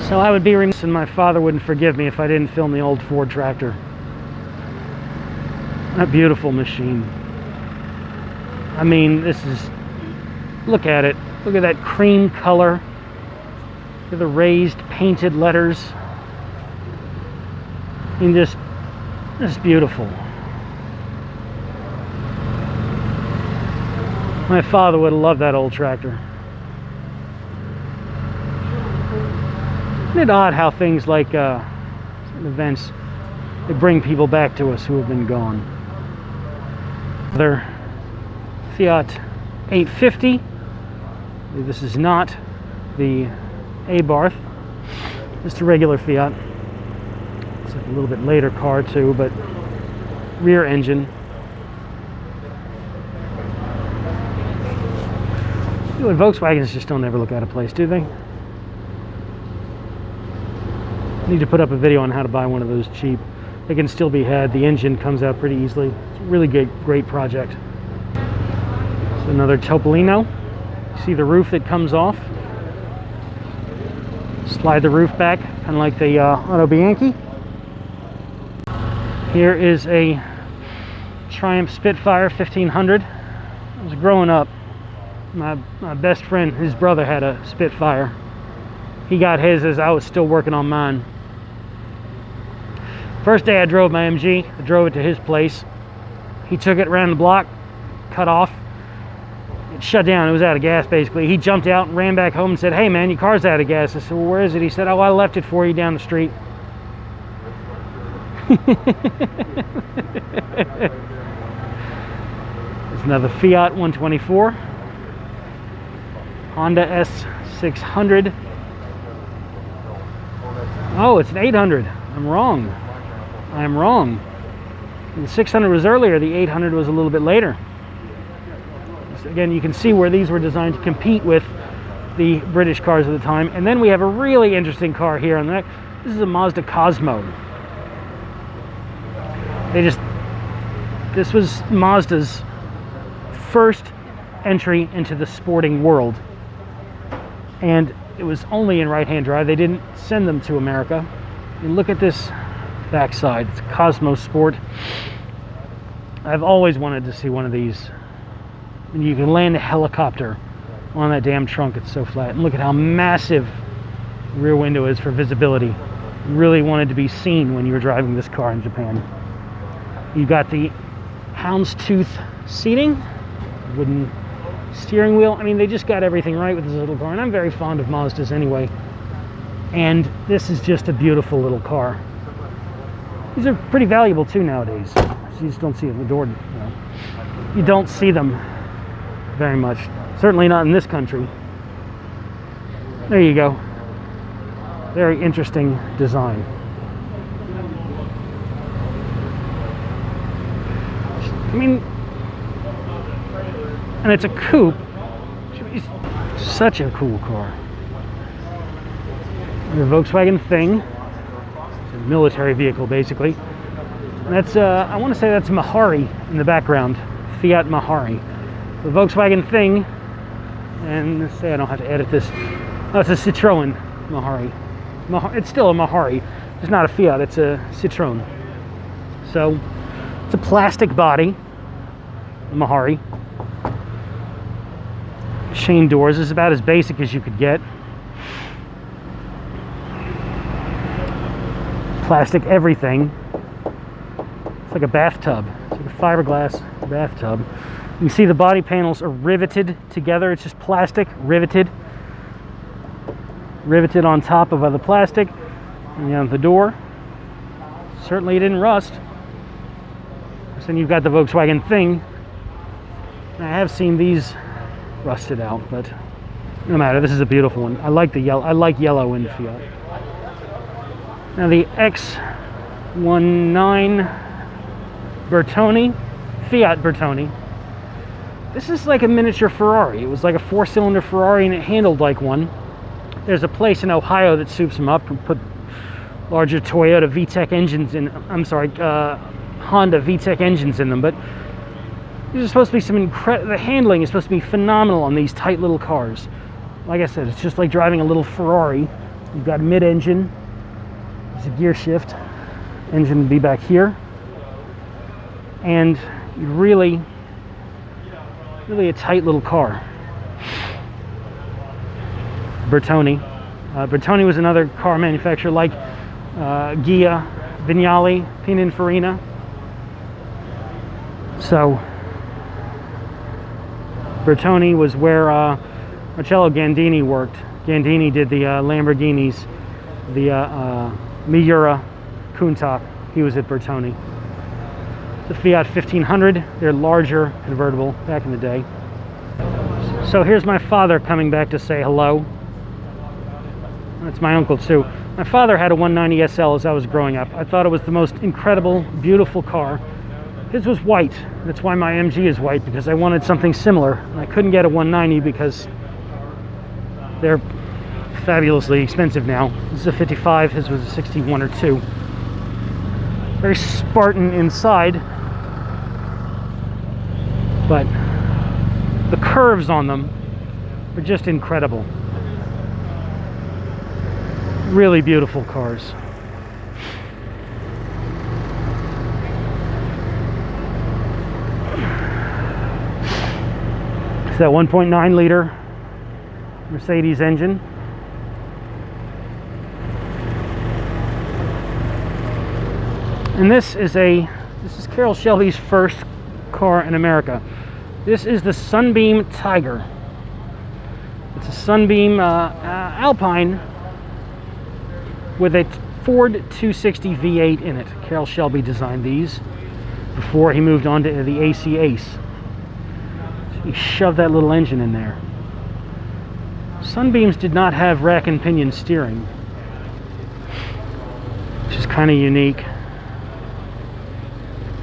So I would be remiss, and my father wouldn't forgive me if I didn't film the old Ford tractor. A beautiful machine. I mean, this is, look at it. Look at that cream color. Look at the raised painted letters. I mean, just beautiful. My father would have loved that old tractor. Isn't it odd how things like certain events, they bring people back to us who have been gone? Another Fiat 850. This is not the Abarth, just a regular Fiat. It's like a little bit later car too, but rear engine. You know, Volkswagens just don't ever look out of place, do they? I need to put up a video on how to buy one of those cheap. They can still be had. The engine comes out pretty easily. It's a really great project. So another Topolino. You see the roof that comes off. Slide the roof back, kind of like the Auto Bianchi. Here is a Triumph Spitfire 1500. I was growing up. My best friend, his brother had a Spitfire. He got his as I was still working on mine. First day I drove my MG, I drove it to his place. He took it around the block, cut off. It shut down, it was out of gas basically. He jumped out and ran back home and said, "Hey man, your car's out of gas." I said, "Well, where is it?" He said, "Oh, I left it for you down the street." There's another Fiat 124. Honda S600. Oh, it's an 800. I'm wrong. I am wrong. The 600 was earlier, the 800 was a little bit later. So again, you can see where these were designed to compete with the British cars of the time. And then we have a really interesting car here on the neck. This is a Mazda Cosmo. This was Mazda's first entry into the sporting world. And it was only in right-hand drive. They didn't send them to America. And look at this backside. It's a Cosmo Sport. I've always wanted to see one of these. And you can land a helicopter on that damn trunk. It's so flat. And look at how massive the rear window is for visibility. Really wanted to be seen when you were driving this car in Japan. You've got the houndstooth seating, wooden steering wheel. I mean, they just got everything right with this little car, and I'm very fond of Mazdas anyway. And this is just a beautiful little car. These are pretty valuable too nowadays. You just don't see it in the door. You don't see them very much. Certainly not in this country. There you go. Very interesting design. I mean, and it's a coupe. It's such a cool car. The Volkswagen Thing. It's a military vehicle, basically. And that's, I want to say that's Mahari in the background. Fiat Mahari. The Volkswagen Thing. And let's say I don't have to edit this. Oh, it's a Citroen Mahari. It's still a Mahari. It's not a Fiat, it's a Citroen. So, it's a plastic body. Mahari. Chain doors is about as basic as you could get. Plastic everything. It's like a bathtub. It's like a fiberglass bathtub. You can see the body panels are riveted together. It's just plastic, riveted. Riveted on top of other plastic. And you have the door. Certainly it didn't rust. So then you've got the Volkswagen Thing. I have seen these rusted out, but no matter. This is a beautiful one. I like the yellow. I like yellow in Fiat. Now the X19 Bertone, Fiat Bertone. This is like a miniature Ferrari. It was like a 4-cylinder Ferrari, and it handled like one. There's a place in Ohio that soups them up and put larger Toyota VTEC engines in. I'm sorry, Honda VTEC engines in them, but these are supposed to be some the handling is supposed to be phenomenal on these tight little cars. Like I said, it's just like driving a little Ferrari You've got mid-engine. There's a gear shift. Engine would be back here. And really a tight little car. Bertone. Bertone was another car manufacturer like Ghia, Vignale, Pininfarina. So Bertone was where Marcello Gandini worked. Gandini did the Lamborghinis, the Miura, Countach. He was at Bertone. The Fiat 1500, they're larger convertible back in the day. So here's my father coming back to say hello. That's my uncle too. My father had a 190 SL as I was growing up. I thought it was the most incredible, beautiful car. His was white. That's why my MG is white, because I wanted something similar. I couldn't get a 190 because they're fabulously expensive now. This is a 55, his was a 61 or 2. Very Spartan inside, but the curves on them are just incredible. Really beautiful cars. It's that 1.9 liter Mercedes engine. And this is Carroll Shelby's first car in America. This is the Sunbeam Tiger. It's a Sunbeam Alpine with a Ford 260 V8 in it. Carroll Shelby designed these before he moved on to the AC Ace. So he shoved that little engine in there. Sunbeams did not have rack and pinion steering, which is kind of unique.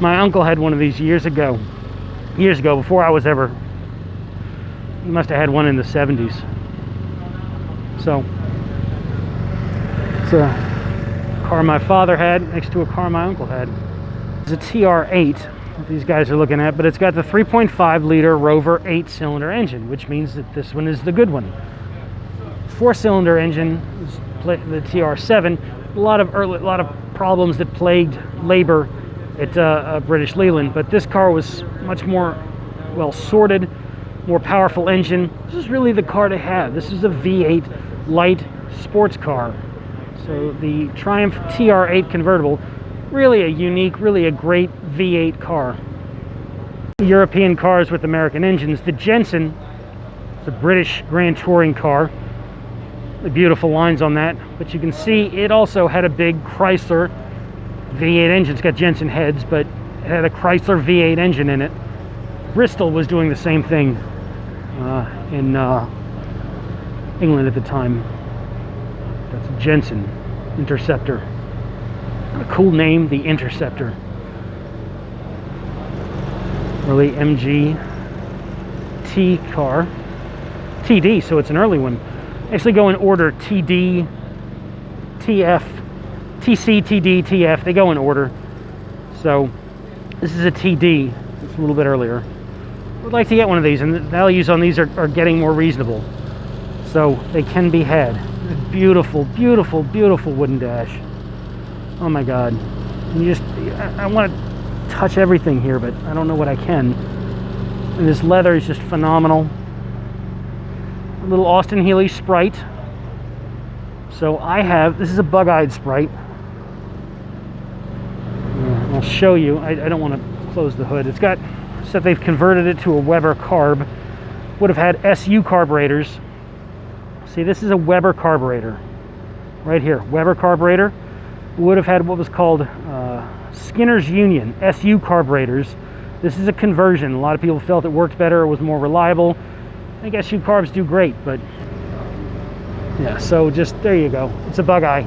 My uncle had one of these years ago before I was ever. He must have had one in the 70s. So it's a car my father had next to a car my uncle had. It's a TR8 that these guys are looking at, but it's got the 3.5 liter Rover 8-cylinder engine, which means that this one is the good one. 4-cylinder engine is the TR7. A lot of problems that plagued labor at British Leyland, but this car was much more well sorted, more powerful engine. This is really the car to have. This is a V8 light sports car. So the Triumph TR8 convertible, really a unique, really a great V8 car. European cars with American engines. The Jensen, it's a British Grand Touring car. The beautiful lines on that, but you can see it also had a big Chrysler V8 engine. It's got Jensen heads, but it had a Chrysler V8 engine in it. Bristol was doing the same thing in England at the time. That's a Jensen Interceptor. What a cool name, the Interceptor. Early MG T car. TD, so it's an early one. Actually go in order: TD, TF, TC, TD, TF. They go in order. So this is a TD. It's a little bit earlier. Would like to get one of these, and the values on these are getting more reasonable. So they can be had. Beautiful, beautiful, beautiful wooden dash. Oh my God. I want to touch everything here, but I don't know what I can. And this leather is just phenomenal. A little Austin Healey Sprite. So this is a bug-eyed Sprite. I'll show you. I don't want to close the hood. It's got, so they've converted it to a Weber carb. Would have had SU carburetors. See, this is a Weber carburetor. Right here, Weber carburetor. Would have had what was called Skinner's Union, SU carburetors. This is a conversion. A lot of people felt it worked better, it was more reliable. I think SU carbs do great, but yeah, so just, there you go. It's a bug-eye.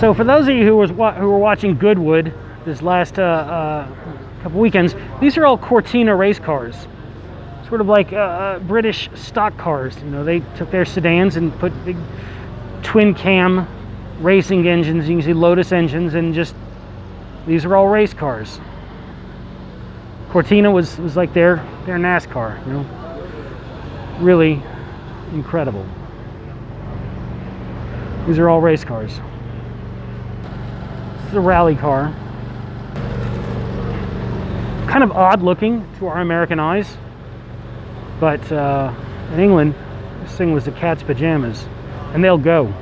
So for those of you who were watching Goodwood this last couple weekends, these are all Cortina race cars. Sort of like British stock cars. You know, they took their sedans and put big twin cam racing engines. You can see Lotus engines, and just, these are all race cars. Cortina was like their NASCAR, you know. Really incredible. These are all race cars. This is a rally car. Kind of odd looking to our American eyes, but in England, this thing was the cat's pajamas, and they'll go.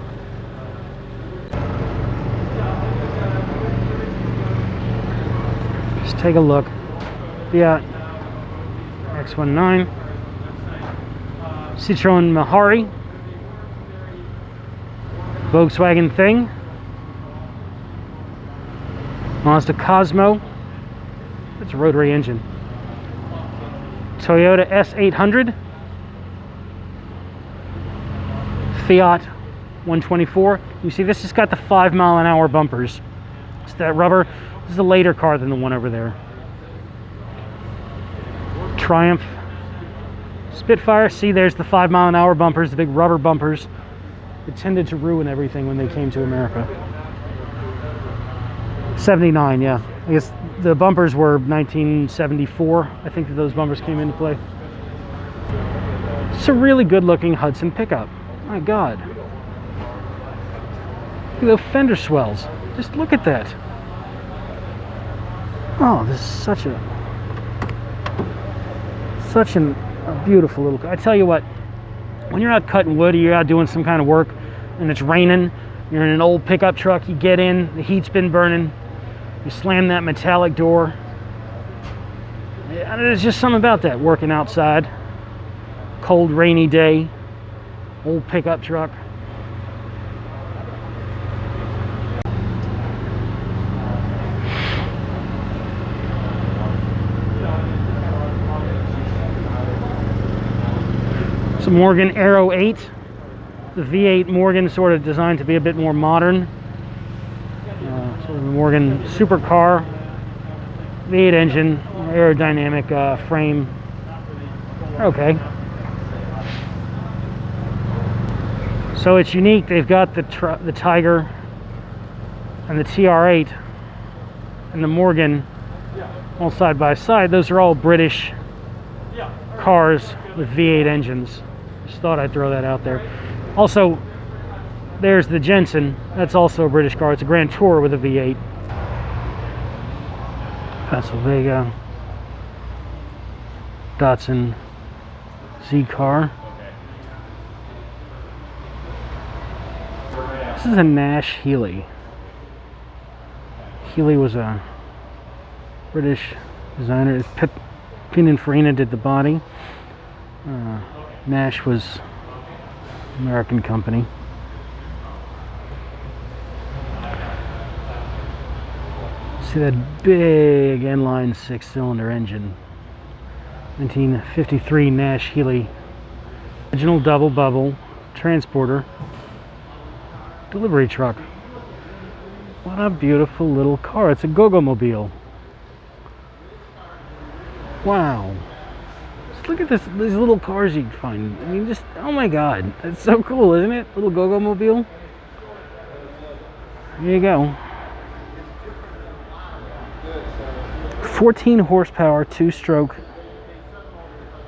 Just take a look. Fiat X19, Citroen Mahari, Volkswagen Thing, Mazda Cosmo. It's a rotary engine. Toyota S800, Fiat 124. You see, this has got the 5-mile-an-hour bumpers. It's that rubber. This is a later car than the one over there. Triumph Spitfire. See, there's the 5-mile-an-hour bumpers, the big rubber bumpers. It tended to ruin everything when they came to America. 79, yeah. I guess the bumpers were 1974. I think that those bumpers came into play. It's a really good-looking Hudson pickup. My God. Look at those fender swells. Just look at that. Oh, this is such a beautiful little car. I tell you what, when you're out cutting wood or you're out doing some kind of work and it's raining, you're in an old pickup truck, you get in, the heat's been burning, you slam that metallic door. And there's just something about that, working outside, cold, rainy day, old pickup truck. It's a Morgan Aero 8. The V8 Morgan sort of designed to be a bit more modern. Sort of a Morgan supercar. V8 engine, aerodynamic frame. Okay. So it's unique. They've got the Tiger and the TR8 and the Morgan all side by side. Those are all British cars with V8 engines. Just thought I'd throw that out there. Also, there's the Jensen. That's also a British car. It's a Grand Tour with a V8. Pennsylvania. Datsun Z car. This is a Nash Healey. Healey was a British designer. Pininfarina did the body. Nash was an American company. See that big inline 6-cylinder engine. 1953 Nash Healey. Original double bubble transporter delivery truck. What a beautiful little car. It's a go-go mobile. Wow. Just look at these little cars you find. I mean, just, oh my God. That's so cool, isn't it? Little go-go mobile. There you go. 14 horsepower, 2-stroke,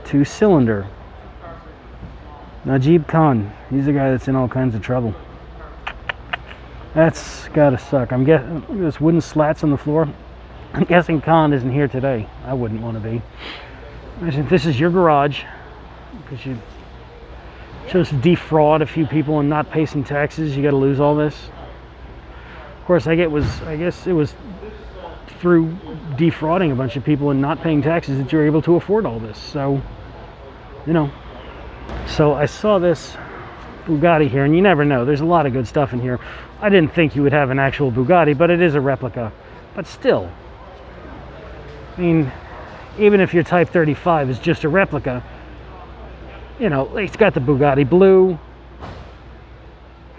2-cylinder. Najeeb Kahn. He's the guy that's in all kinds of trouble. That's gotta suck. I'm guessing, look at this wooden slats on the floor. I'm guessing Kahn isn't here today. I wouldn't want to be. Imagine if this is your garage because you chose to defraud a few people and not pay some taxes. You got to lose all this. Of course, I guess it was through defrauding a bunch of people and not paying taxes that you're able to afford all this. So, you know. So I saw this Bugatti here, and you never know. There's a lot of good stuff in here. I didn't think you would have an actual Bugatti, but it is a replica. But still, I mean, even if your Type 35 is just a replica, you know, it's got the Bugatti blue.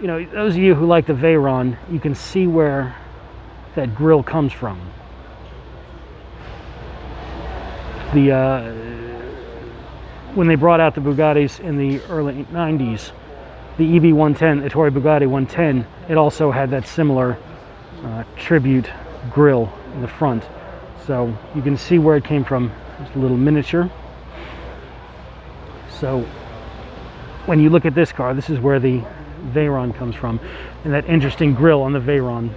You know, those of you who like the Veyron, you can see where that grille comes from. When they brought out the Bugattis in the early 90s, the EB110, the Ettore Bugatti 110, it also had that similar tribute grille in the front. So you can see where it came from. Just a little miniature. So when you look at this car, this is where the Veyron comes from, and that interesting grille on the Veyron.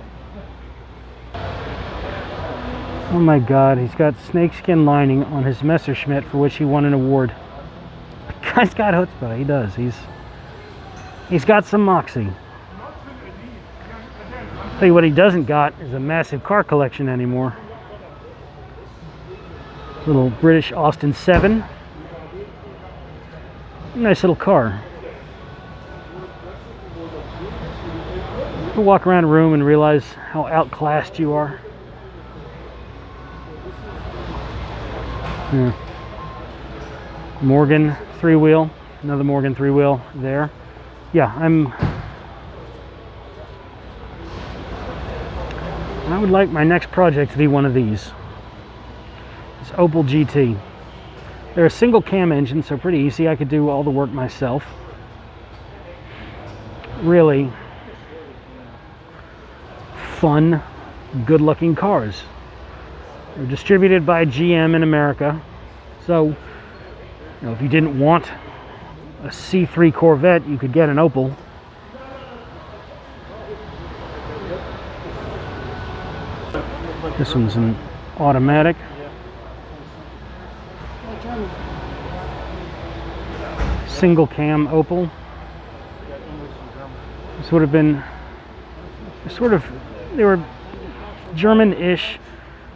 Oh my God, he's got snakeskin lining on his Messerschmitt, for which he won an award. The guy's got chutzpah, he does. He's got some moxie. Tell you what he doesn't got is a massive car collection anymore. Little British Austin 7. Nice little car. You walk around a room and realize how outclassed you are. Yeah. Morgan 3-wheel, another Morgan 3-wheel there. Yeah, I would like my next project to be one of these. This Opel GT. They're a single cam engine, so pretty easy. I could do all the work myself. Really fun, good-looking cars. They're distributed by GM in America. So, you know, if you didn't want a C3 Corvette, you could get an Opel. This one's an automatic. Single cam Opel. This would have been sort of, they were German-ish.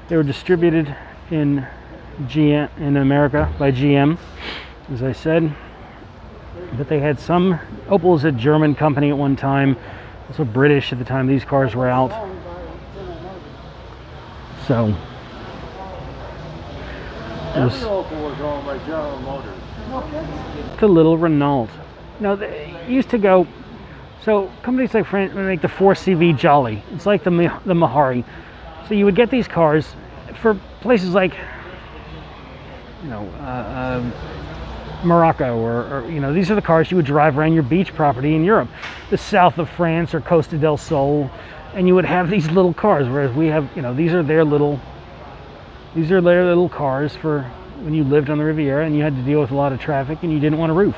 They were distributed in America by GM, as I said. But they had some, Opel was a German company at one time, also British at the time these cars were out. So, every Opel was owned by General Motors. The little Renault. No, they used to go, so companies like France would make the 4CV Jolly. It's like the Mahari. So you would get these cars for places like, you know, Morocco, or you know, these are the cars you would drive around your beach property in Europe, the south of France or Costa del Sol, and you would have these little cars. Whereas we have, you know, these are their little cars for when you lived on the Riviera and you had to deal with a lot of traffic and you didn't want a roof.